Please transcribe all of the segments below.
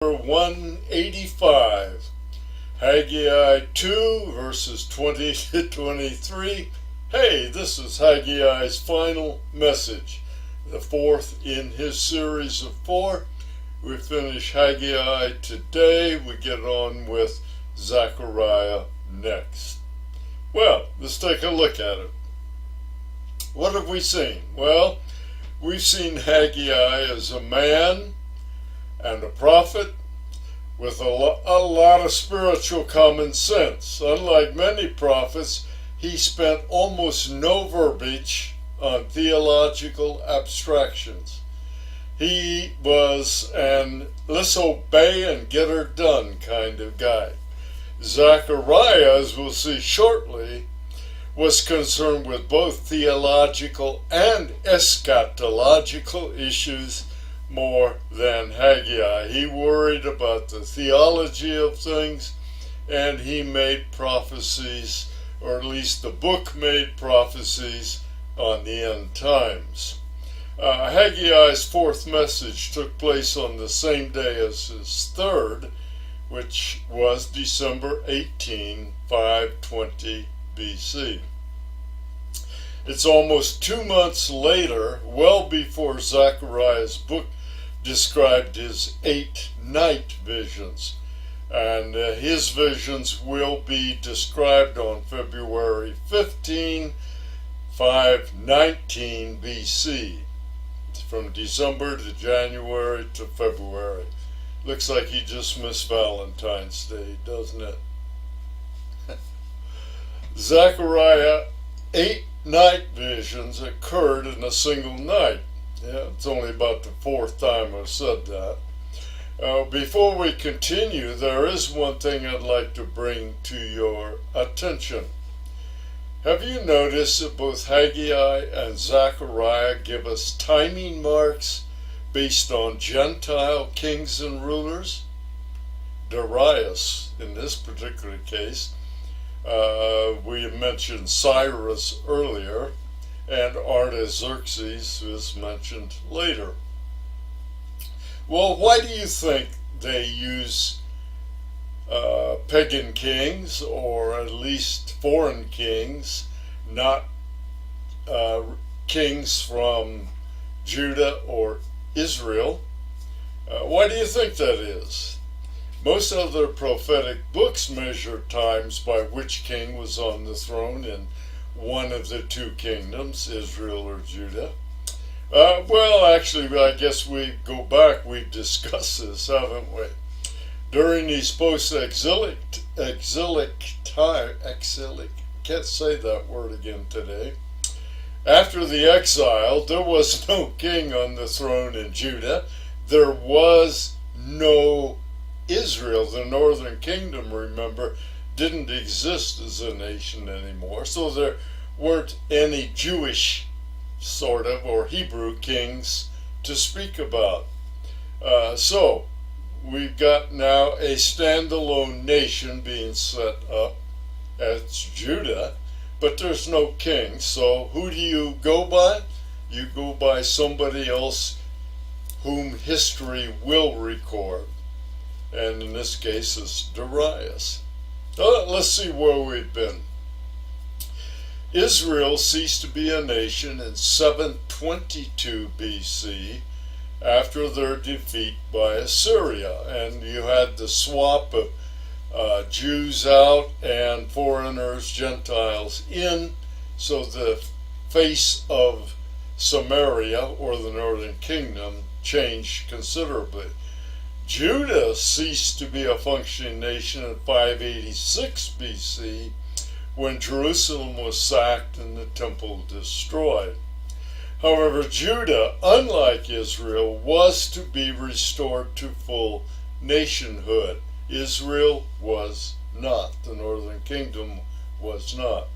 185, Haggai 2 verses 20 to 23. Hey, this is Haggai's final message, the fourth in his series of four. We finish Haggai today. We get on with Zechariah next. Well, let's take a look at it. What have we seen? Well, we've seen Haggai as a man and a prophet with a lot of spiritual common sense. Unlike many prophets, he spent almost no verbiage on theological abstractions. He was an let's obey and get her done kind of guy. Zechariah, as we'll see shortly, was concerned with both theological and eschatological issues more than Haggai. He worried about the theology of things, and he made prophecies, or at least the book made prophecies on the end times. Haggai's fourth message took place on the same day as his third, which was December 18, 520 BC. It's almost 2 months later, well before Zechariah's book described his 8 night visions. And his visions will be described on February 15, 519 BC. From December to January to February. Looks like he just missed Valentine's Day, doesn't it? Zechariah 8 night visions occurred in a single night. Yeah, it's only about the fourth time I've said that. Before we continue, there is one thing I'd like to bring to your attention. Have you noticed that both Haggai and Zechariah give us timing marks based on Gentile kings and rulers? Darius, in this particular case, we mentioned Cyrus earlier, and Artaxerxes was mentioned later. Well, why do you think they use pagan kings, or at least foreign kings, not kings from Judah or Israel? Why do you think that is? Most other prophetic books measure times by which king was on the throne in one of the two kingdoms, Israel or Judah. Well, actually, I guess we go back, we've discussed this, haven't we? During these post-exilic can't say that word again today. After the exile, there was no king on the throne in Judah. There was no Israel. The northern kingdom, remember, didn't exist as a nation anymore. So there weren't any Jewish sort of or Hebrew kings to speak about. So we've got now a standalone nation being set up. It's Judah, but there's no king. So who do you go by? You go by somebody else whom history will record. And in this case, it's Darius. Let's see where we've been. Israel ceased to be a nation in 722 BC after their defeat by Assyria. And you had the swap of Jews out and foreigners, Gentiles in. So the face of Samaria, or the northern kingdom, changed considerably. Judah ceased to be a functioning nation in 586 BC when Jerusalem was sacked and the temple destroyed. However, Judah, unlike Israel, was to be restored to full nationhood. Israel was not. The northern kingdom was not.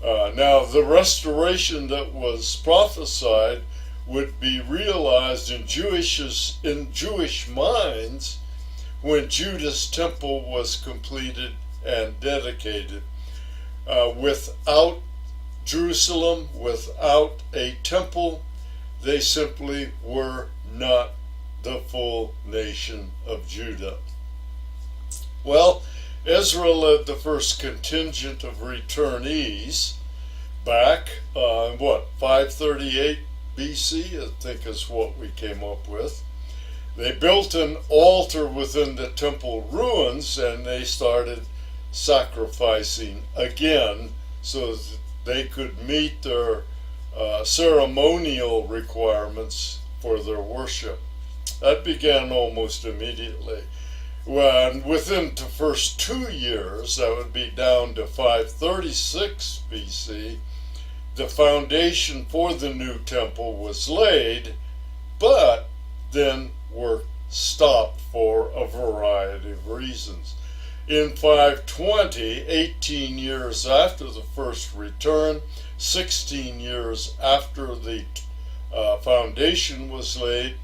Now, the restoration that was prophesied would be realized in Jewish minds when Judah's temple was completed and dedicated. Without Jerusalem, without a temple, they simply were not the full nation of Judah. Well, Ezra led the first contingent of returnees back, 538 BC, I think is what we came up with. They built an altar within the temple ruins, and they started sacrificing again so that they could meet their ceremonial requirements for their worship. That began almost immediately. Well, within the first 2 years, that would be down to 536 BC, the foundation for the new temple was laid, but then work stopped for a variety of reasons. In 520, 18 years after the first return, 16 years after the foundation was laid,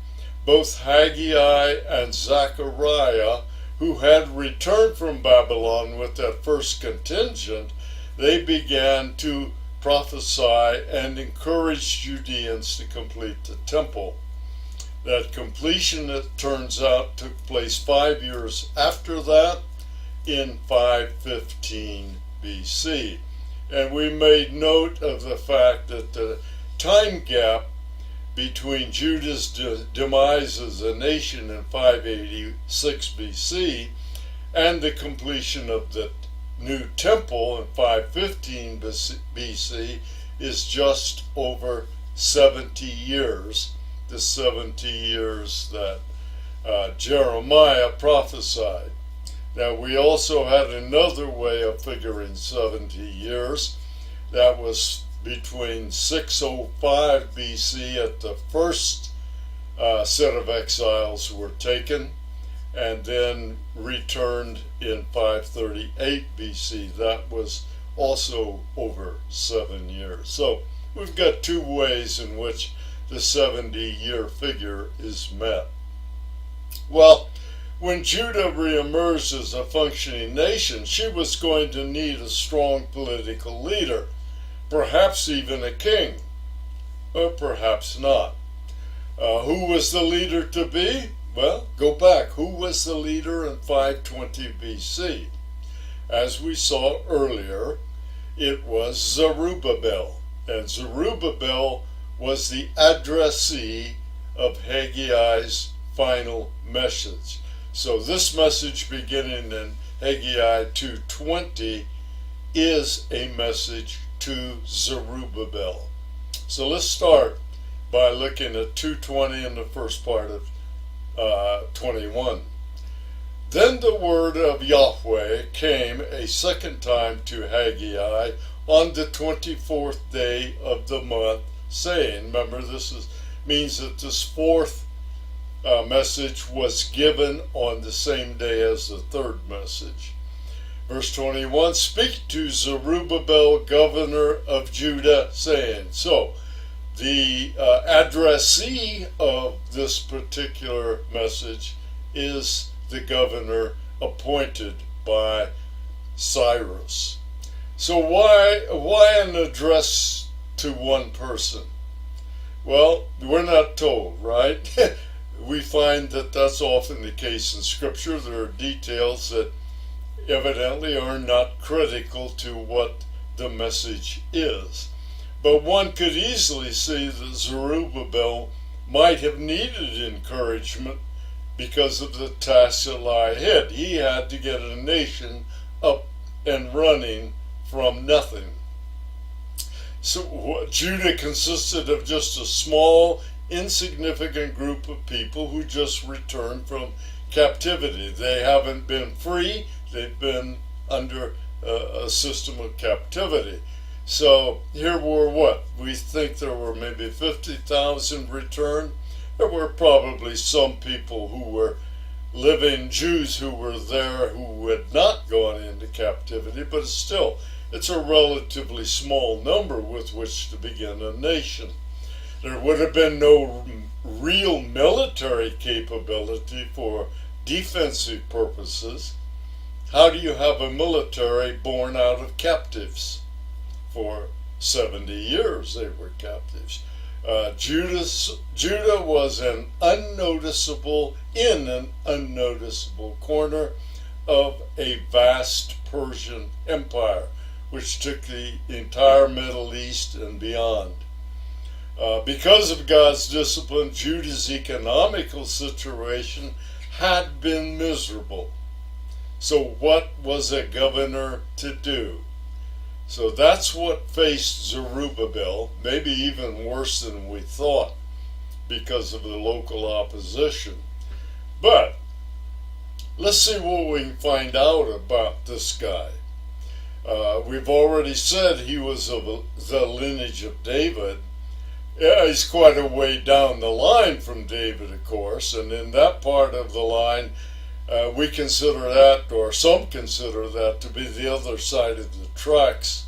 both Haggai and Zechariah, who had returned from Babylon with that first contingent, they began to prophesy and encourage Judeans to complete the temple. That completion, it turns out, took place 5 years after that, in 515 BC. And we made note of the fact that the time gap between Judah's demise as a nation in 586 BC and the completion of the new temple in 515 BC is just over 70 years, the 70 years that Jeremiah prophesied. Now, we also had another way of figuring 70 years. That was between 605 BC at the first set of exiles were taken, and then returned in 538 BC. That was also over 7 years. So we've got two ways in which the 70-year figure is met. Well, when Judah reemerged as a functioning nation, she was going to need a strong political leader, perhaps even a king, or perhaps not. Who was the leader to be? Well, go back. Who was the leader in 520 BC? As we saw earlier, it was Zerubbabel, and Zerubbabel was the addressee of Haggai's final message. So this message beginning in Haggai 2:20 is a message to Zerubbabel. So let's start by looking at 2:20 in the first part of 21. Then the word of Yahweh came a second time to Haggai on the 24th day of the month, saying, remember means that this fourth message was given on the same day as the third message. Verse 21, speak to Zerubbabel, governor of Judah, saying. So, the addressee of this particular message is the governor appointed by Cyrus. So why an address to one person? Well, we're not told, right? We find that that's often the case in Scripture. There are details that evidently are not critical to what the message is. But one could easily see that Zerubbabel might have needed encouragement because of the task that lie ahead. He had to get a nation up and running from nothing. So Judah consisted of just a small, insignificant group of people who just returned from captivity. They haven't been free, they've been under a system of captivity. So here were what? We think there were maybe 50,000 returned. There were probably some people who were living Jews who were there who had not gone into captivity, but still, it's a relatively small number with which to begin a nation. There would have been no real military capability for defensive purposes. How do you have a military born out of captives? For 70 years they were captives. Judah was in an unnoticeable corner of a vast Persian empire, which took the entire Middle East and beyond. Because of God's discipline, Judah's economical situation had been miserable. So what was a governor to do? So that's what faced Zerubbabel, maybe even worse than we thought because of the local opposition. But let's see what we can find out about this guy. We've already said he was of the lineage of David. Yeah, he's quite a way down the line from David, of course, and in that part of the line, we consider that, or some consider that, to be the other side of the tracks,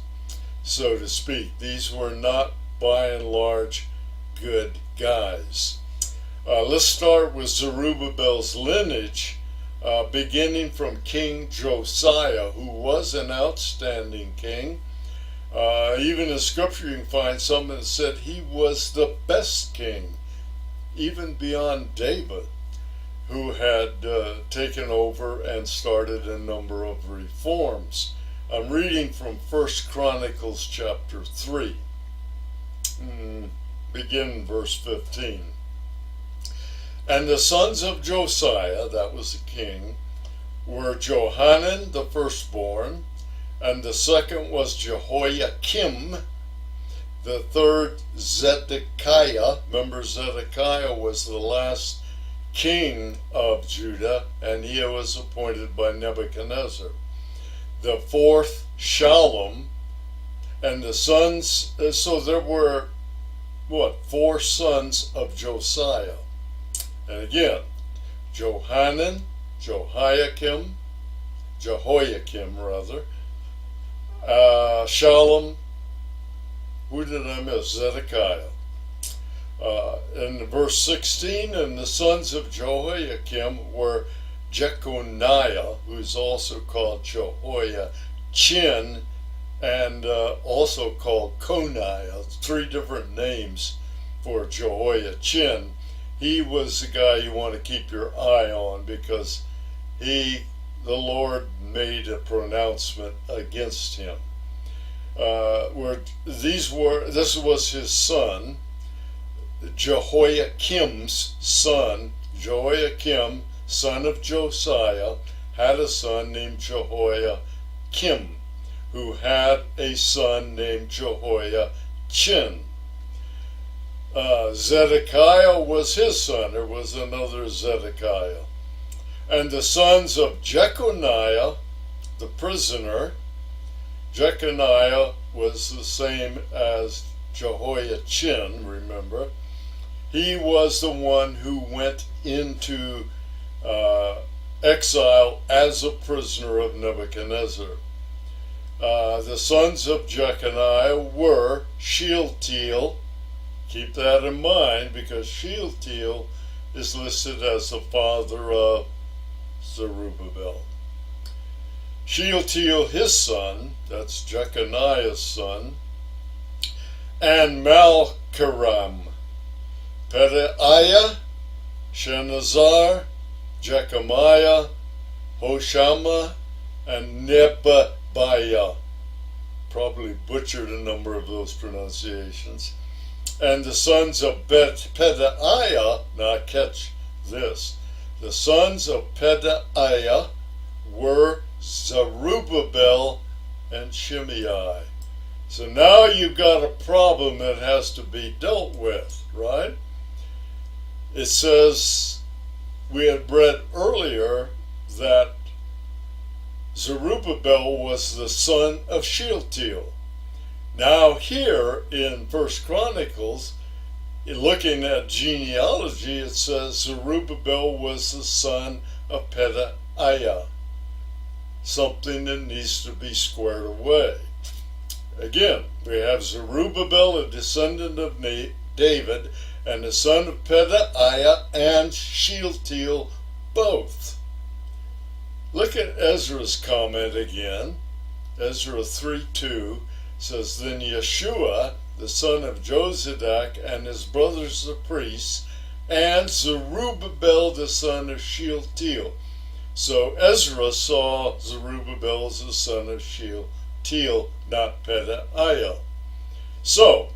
so to speak. These were not, by and large, good guys. Let's start with Zerubbabel's lineage, beginning from King Josiah, who was an outstanding king. Even in Scripture you can find something that said he was the best king, even beyond David, who had taken over and started a number of reforms. I'm reading from 1 Chronicles chapter 3. Begin verse 15. And the sons of Josiah, that was the king, were Johanan the firstborn, and the second was Jehoiakim, the third Zedekiah. Remember, Zedekiah was the last king of Judah, and he was appointed by Nebuchadnezzar. The fourth, Shallum, and the sons, so there were, four sons of Josiah. And again, Johanan, Jehoiakim, Shallum, who did I miss? Zedekiah. In verse 16, and the sons of Jehoiakim were Jeconiah, who is also called Jehoiachin, and also called Coniah, three different names for Jehoiachin. He was the guy you want to keep your eye on because the Lord made a pronouncement against him. This was his son, Jehoiakim's son. Jehoiakim, son of Josiah, had a son named Jehoiakim, who had a son named Jehoiachin. Zedekiah was his son. There was another Zedekiah. And the sons of Jeconiah, the prisoner, Jeconiah was the same as Jehoiachin, remember. He was the one who went into exile as a prisoner of Nebuchadnezzar. The sons of Jeconiah were Shealtiel. Keep that in mind because Shealtiel is listed as the father of Zerubbabel. Shealtiel, his son, that's Jeconiah's son, and Malchiram, Pedaiah, Shenazar, Jechemiah, Hoshama, and Nebabiah. Probably butchered a number of those pronunciations. And the sons of Pedaiah, now catch this, the sons of Pedaiah were Zerubbabel and Shimei. So now you've got a problem that has to be dealt with, right? It says, we had read earlier that Zerubbabel was the son of Shealtiel. Now here in 1 Chronicles, looking at genealogy, it says Zerubbabel was the son of Pedaiah. Something that needs to be squared away. Again, we have Zerubbabel, a descendant of David, and the son of Pedaiah and Shealtiel both. Look at Ezra's comment again. Ezra 3:2 says, Then Yeshua, the son of Josadak, and his brothers the priests, and Zerubbabel, the son of Shealtiel. So Ezra saw Zerubbabel as the son of Shealtiel, not Pedaiah. So,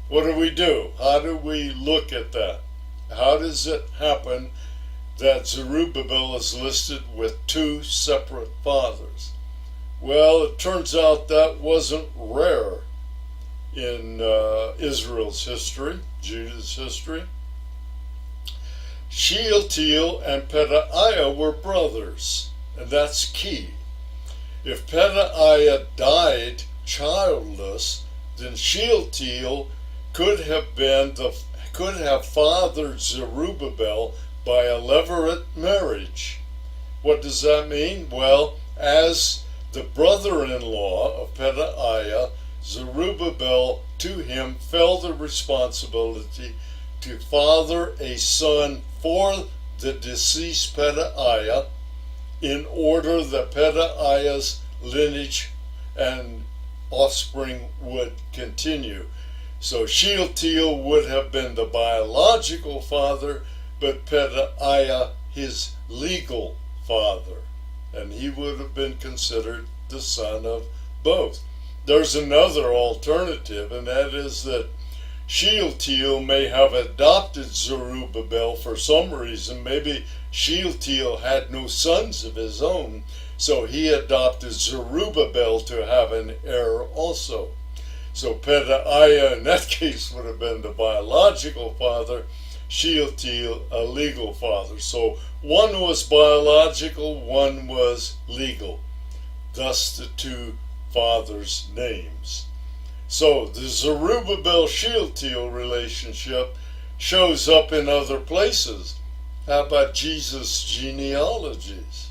what do? How do we look at that? How does it happen that Zerubbabel is listed with two separate fathers? Well, it turns out that wasn't rare in Israel's history, Judah's history. Shealtiel and Pedaiah were brothers, and that's key. If Pedaiah died childless, then Shealtiel could have fathered Zerubbabel by a levirate marriage. What does that mean? Well, as the brother-in-law of Pedaiah, Zerubbabel, to him fell the responsibility to father a son for the deceased Pedaiah, in order that Pedaiah's lineage and offspring would continue. So Shealtiel would have been the biological father, but Pedaiah his legal father, and he would have been considered the son of both. There's another alternative, and that is that Shealtiel may have adopted Zerubbabel for some reason. Maybe Shealtiel had no sons of his own, so he adopted Zerubbabel to have an heir also. So Pedaiah in that case would have been the biological father, Shealtiel a legal father. So one was biological, one was legal. Thus the two fathers' names. So the Zerubbabel-Shealtiel relationship shows up in other places. How about Jesus' genealogies?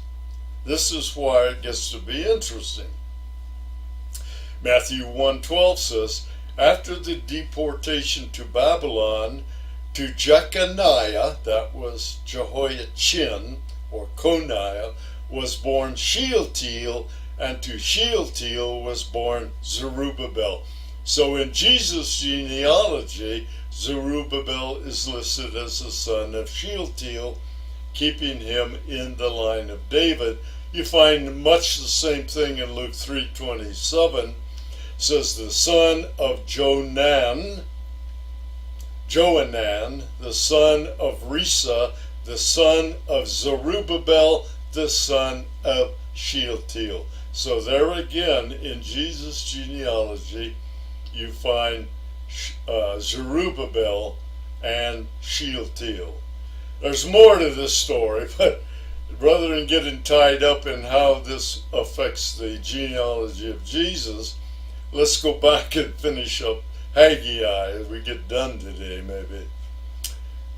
This is why it gets to be interesting. Matthew 1:12 says, after the deportation to Babylon, to Jeconiah, that was Jehoiachin, or Coniah, was born Shealtiel, and to Shealtiel was born Zerubbabel. So in Jesus' genealogy, Zerubbabel is listed as the son of Shealtiel, keeping him in the line of David. You find much the same thing in Luke 3:27. It says the son of Johanan, the son of Risa, the son of Zerubbabel, the son of Shealtiel. So there again, in Jesus' genealogy, you find Zerubbabel and Shealtiel. There's more to this story, but rather than getting tied up in how this affects the genealogy of Jesus, let's go back and finish up Haggai as we get done today, maybe.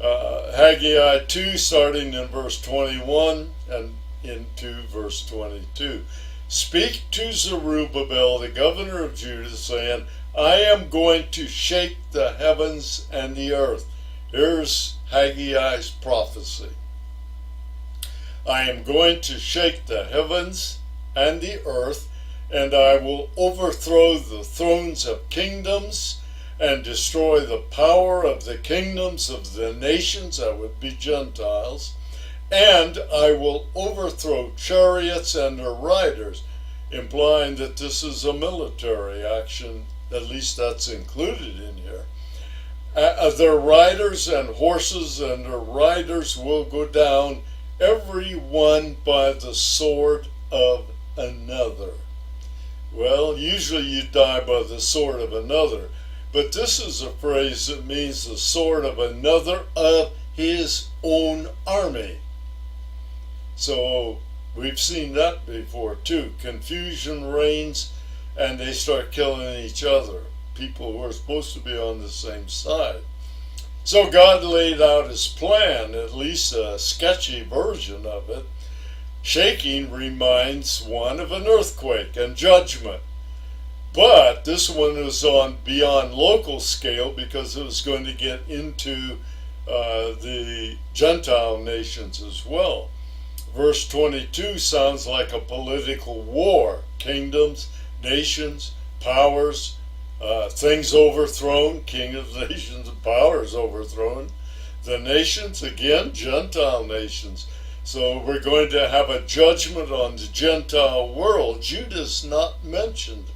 Haggai 2, starting in verse 21 and into verse 22. Speak to Zerubbabel, the governor of Judah, saying, I am going to shake the heavens and the earth. Here's Haggai's prophecy. I am going to shake the heavens and the earth, and I will overthrow the thrones of kingdoms and destroy the power of the kingdoms of the nations, that would be Gentiles, and I will overthrow chariots and their riders, implying that this is a military action. At least that's included in here. Their riders and horses and their riders will go down, every one by the sword of another. Well, usually you die by the sword of another, but this is a phrase that means the sword of another of his own army. So we've seen that before too. Confusion reigns and they start killing each other, people who are supposed to be on the same side. So God laid out his plan, at least a sketchy version of it. Shaking reminds one of an earthquake and judgment. But this one was on beyond local scale because it was going to get into the Gentile nations as well. Verse 22 sounds like a political war. Kingdoms, nations, powers Things overthrown, king of the nations of power is overthrown. The nations, again, Gentile nations. So we're going to have a judgment on the Gentile world. Judah's not mentioned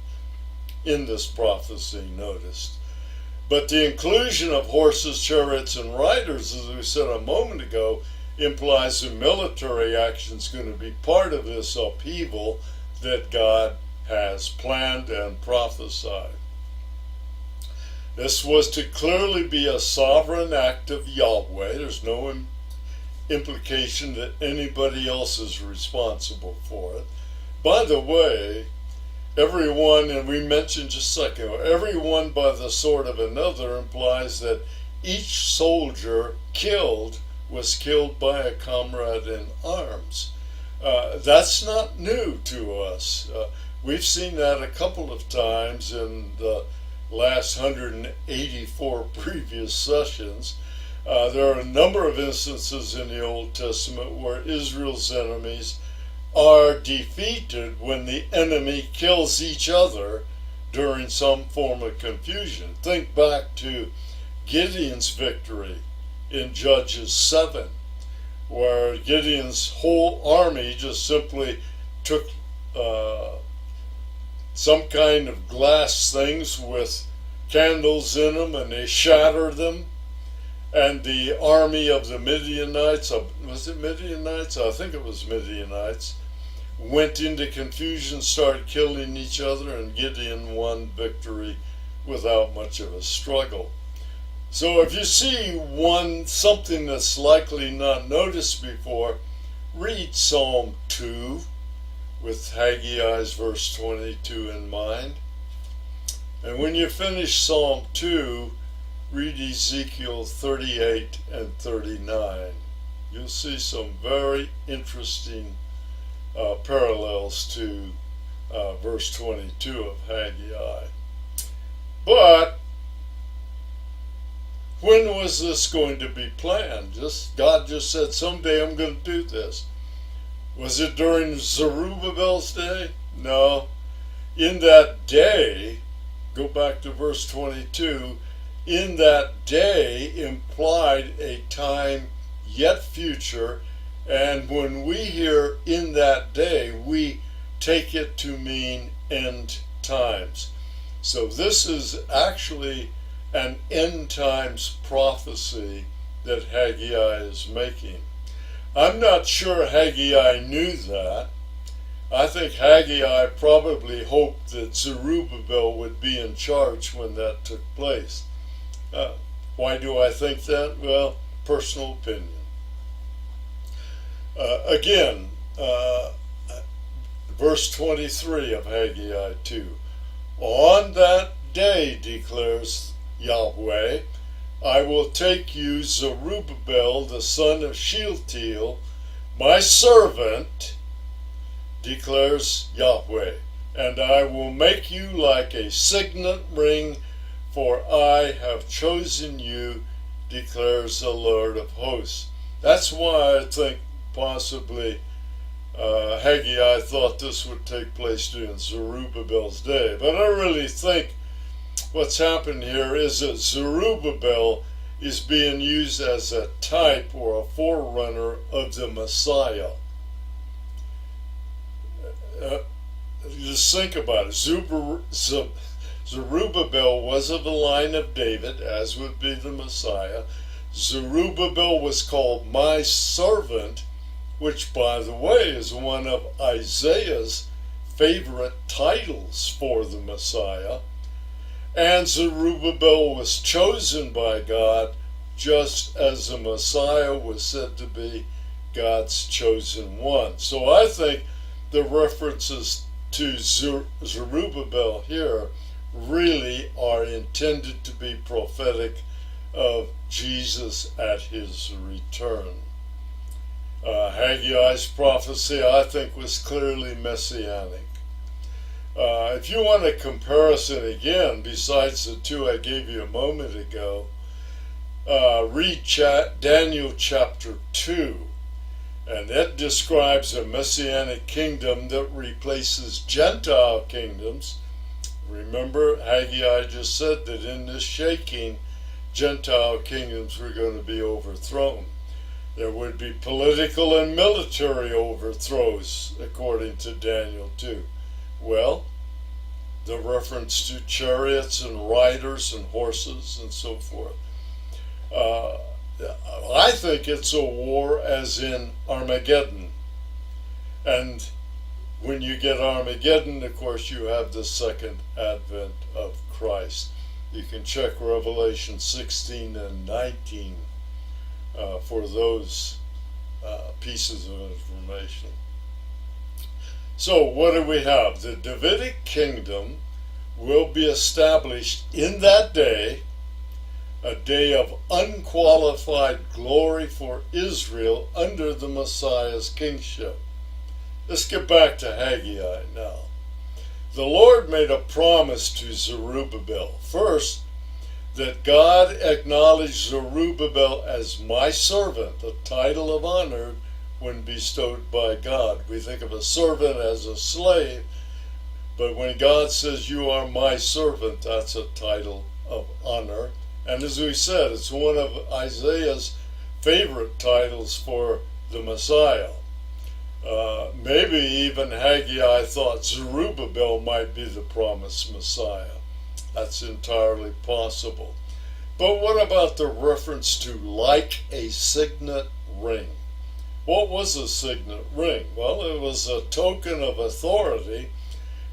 in this prophecy, noticed. But the inclusion of horses, chariots, and riders, as we said a moment ago, implies that military action is going to be part of this upheaval that God has planned and prophesied. This was to clearly be a sovereign act of Yahweh. There's no implication that anybody else is responsible for it. By the way, everyone, and we mentioned just a second ago, everyone by the sword of another implies that each soldier killed was killed by a comrade in arms. That's not new to us. We've seen that a couple of times in the last 184 previous sessions. There are a number of instances in the Old Testament where Israel's enemies are defeated when the enemy kills each other during some form of confusion. Think back to Gideon's victory in Judges 7, where Gideon's whole army just simply took some kind of glass things with candles in them and they shattered them. And the army of the Midianites, was it Midianites? I think it was Midianites, went into confusion, started killing each other, and Gideon won victory without much of a struggle. So if you see something that's likely not noticed before, read Psalm 2 with Haggai's verse 22 in mind. And when you finish Psalm 2, read Ezekiel 38 and 39. You'll see some very interesting parallels to verse 22 of Haggai. But when was this going to be planned? God just said, someday I'm going to do this. Was it during Zerubbabel's day? No. In that day, go back to verse 22, in that day implied a time yet future, and when we hear in that day, we take it to mean end times. So this is actually an end times prophecy that Haggai is making. I'm not sure Haggai knew that. I think Haggai probably hoped that Zerubbabel would be in charge when that took place. Why do I think that? Well, personal opinion. Again, verse 23 of Haggai 2. On that day, declares Yahweh, I will take you, Zerubbabel, the son of Shealtiel, my servant, declares Yahweh, and I will make you like a signet ring, for I have chosen you, declares the Lord of hosts. That's why I think possibly Haggai thought this would take place during Zerubbabel's day. But I really think what's happened here is that Zerubbabel is being used as a type or a forerunner of the Messiah. Just think about it. Zerubbabel was of the line of David, as would be the Messiah. Zerubbabel was called my servant, which, by the way, is one of Isaiah's favorite titles for the Messiah. And Zerubbabel was chosen by God, just as the Messiah was said to be God's chosen one. So I think the references to Zerubbabel here really are intended to be prophetic of Jesus at his return. Haggai's prophecy, I think, was clearly messianic. If you want a comparison again, besides the two I gave you a moment ago, read Daniel chapter 2, and it describes a messianic kingdom that replaces Gentile kingdoms Remember, Haggai just said that in this shaking, Gentile kingdoms were going to be overthrown. There would be political and military overthrows, according to Daniel 2. Well, the reference to chariots and riders and horses and so forth. I think it's a war as in Armageddon. And when you get Armageddon, of course, you have the second advent of Christ. You can check Revelation 16 and 19 for those pieces of information. So what do we have? The Davidic kingdom will be established in that day, a day of unqualified glory for Israel under the Messiah's kingship. Let's get back to Haggai now. The Lord made a promise to Zerubbabel. First, that God acknowledged Zerubbabel as my servant, a title of honor when bestowed by God. We think of a servant as a slave, but when God says you are my servant, that's a title of honor. And as we said, it's one of Isaiah's favorite titles for the Messiah. Maybe even Haggai thought Zerubbabel might be the promised Messiah. That's entirely possible. But what about the reference to like a signet ring? What was a signet ring? Well, it was a token of authority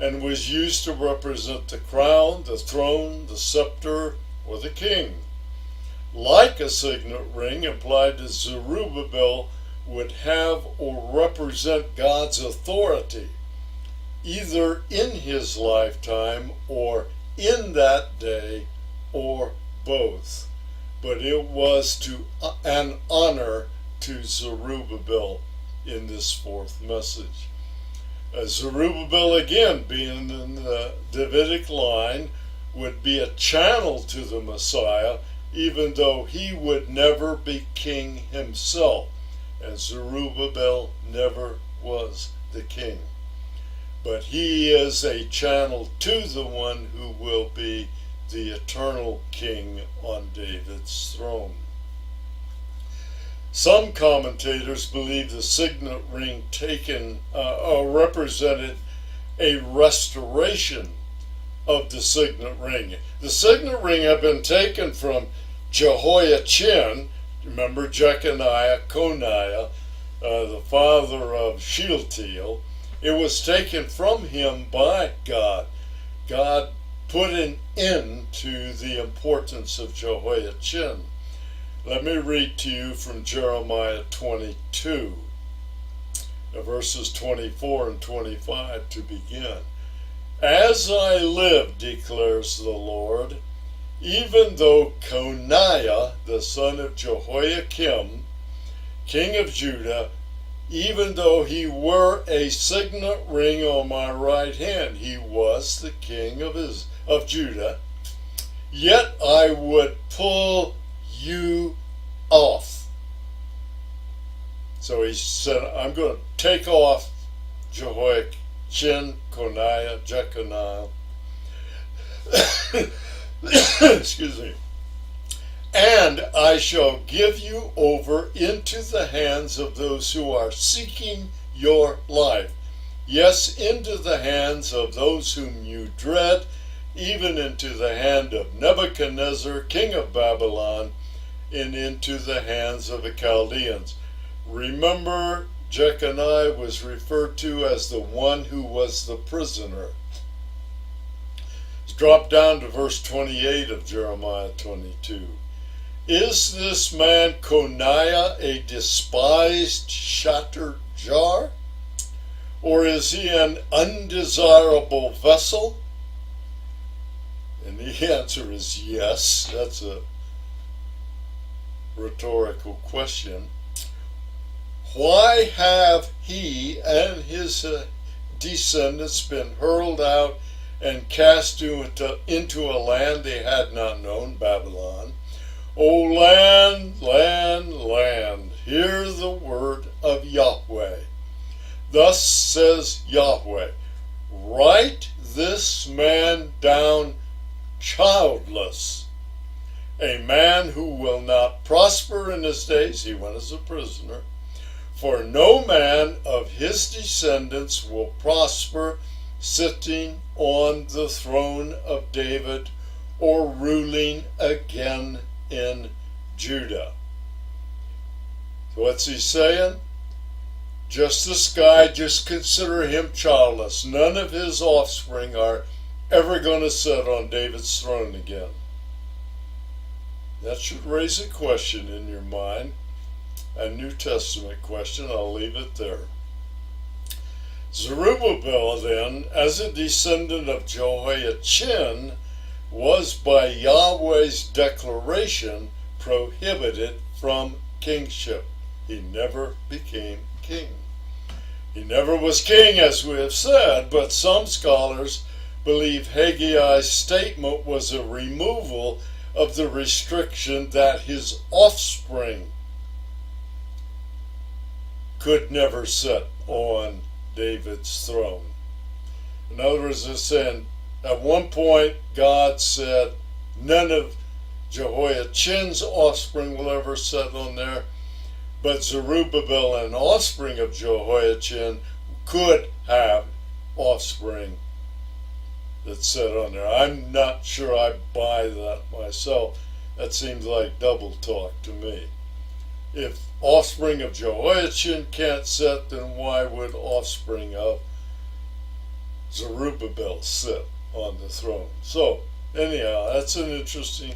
and was used to represent the crown, the throne, the scepter, or the king. Like a signet ring implied that Zerubbabel would have or represent God's authority, either in his lifetime or in that day, or both. But it was to an honor to Zerubbabel in this fourth message. Zerubbabel, again, being in the Davidic line, would be a channel to the Messiah, even though he would never be king himself, and Zerubbabel never was the king. But he is a channel to the one who will be the eternal king on David's throne. Some commentators believe the signet ring represented a restoration of the signet ring. The signet ring had been taken from Jehoiachin, remember Jeconiah, Coniah, the father of Shealtiel. It was taken from him by God. God put an end to the importance of Jehoiachin. Let me read to you from Jeremiah 22, verses 24 and 25 to begin. As I live, declares the Lord, even though Coniah, the son of Jehoiakim, king of Judah, even though he wore a signet ring on my right hand, he was the king of Judah, yet I would pull you off. So he said, I'm going to take off Jehoiachin, Coniah, Jeconiah, excuse me, and I shall give you over into the hands of those who are seeking your life. Yes, into the hands of those whom you dread, even into the hand of Nebuchadnezzar, king of Babylon, and into the hands of the Chaldeans. Remember, Jeconiah was referred to as the one who was the prisoner. Let's drop down to verse 28 of Jeremiah 22. Is this man Coniah a despised, shattered jar? Or is he an undesirable vessel? And the answer is yes. That's a rhetorical question. Why have he and his descendants been hurled out and cast into a land they had not known, Babylon? O land, land, land, hear the word of Yahweh. Thus says Yahweh, right this man down childless, a man who will not prosper in his days. He went as a prisoner. For no man of his descendants will prosper sitting on the throne of David or ruling again in Judah. So what's he saying? Just this guy, just consider him childless. None of his offspring are ever going to sit on David's throne again. That should raise a question in your mind, a New Testament question. I'll leave it there. Zerubbabel then, as a descendant of Jehoiachin, was by Yahweh's declaration prohibited from kingship. He never became king. He never was king, as we have said, but some scholars believe Haggai's statement was a removal of the restriction that his offspring could never sit on David's throne. In other words, it's saying at one point God said none of Jehoiachin's offspring will ever sit on there, but Zerubbabel, an offspring of Jehoiachin, could have offspring that sat on there. I'm not sure I buy that myself. That seems like double talk to me. If offspring of Jehoiachin can't sit, then why would offspring of Zerubbabel sit on the throne? So, anyhow, that's an interesting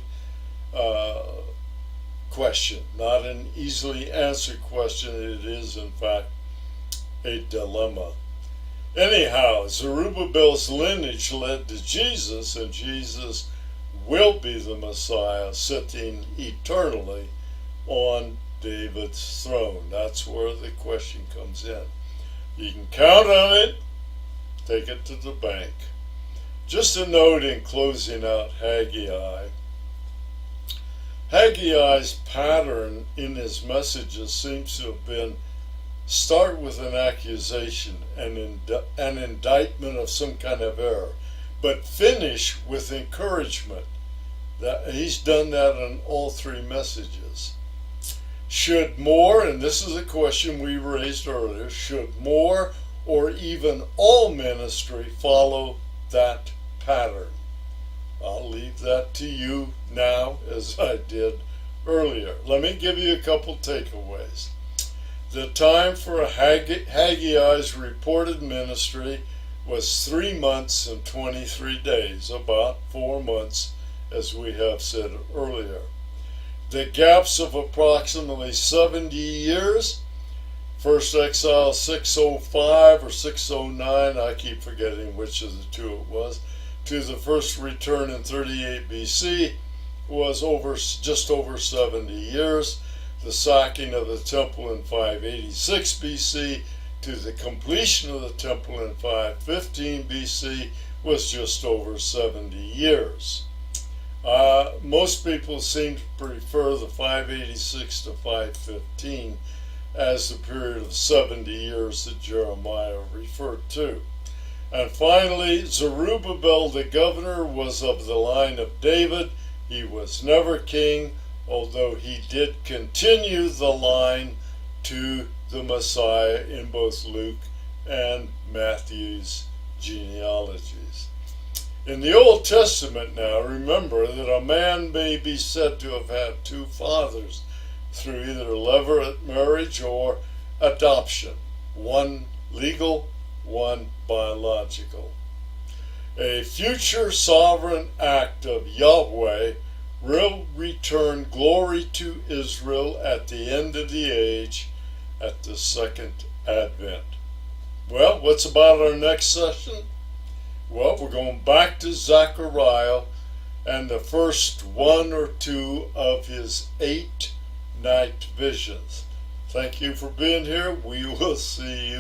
question. Not an easily answered question. It is, in fact, a dilemma. Anyhow, Zerubbabel's lineage led to Jesus, and Jesus will be the Messiah sitting eternally on David's throne. That's where the question comes in. You can count on it, take it to the bank. Just a note in closing out Haggai. Haggai's pattern in his messages seems to have been start with an accusation, an indictment of some kind of error, but finish with encouragement. That he's done that in all three messages. Should more, and this is a question we raised earlier, should more or even all ministry follow that pattern? I'll leave that to you now, as I did earlier. Let me give you a couple takeaways. The time for Haggai's reported ministry was 3 months and 23 days, about 4 months, as we have said earlier. The gaps of approximately 70 years, first exile 605 or 609, I keep forgetting which of the two it was, to the first return in 38 BC was just over 70 years. The sacking of the temple in 586 BC to the completion of the temple in 515 BC was just over 70 years. Most people seem to prefer the 586 to 515 as the period of 70 years that Jeremiah referred to. And finally, Zerubbabel the governor was of the line of David. He was never king, although he did continue the line to the Messiah in both Luke and Matthew's genealogies. In the Old Testament now, remember that a man may be said to have had two fathers through either levirate marriage or adoption, one legal, one biological. A future sovereign act of Yahweh will return glory to Israel at the end of the age, at the second advent. Well, what's about our next session? Well, we're going back to Zechariah and the first one or two of his 8 night visions. Thank you for being here. We will see you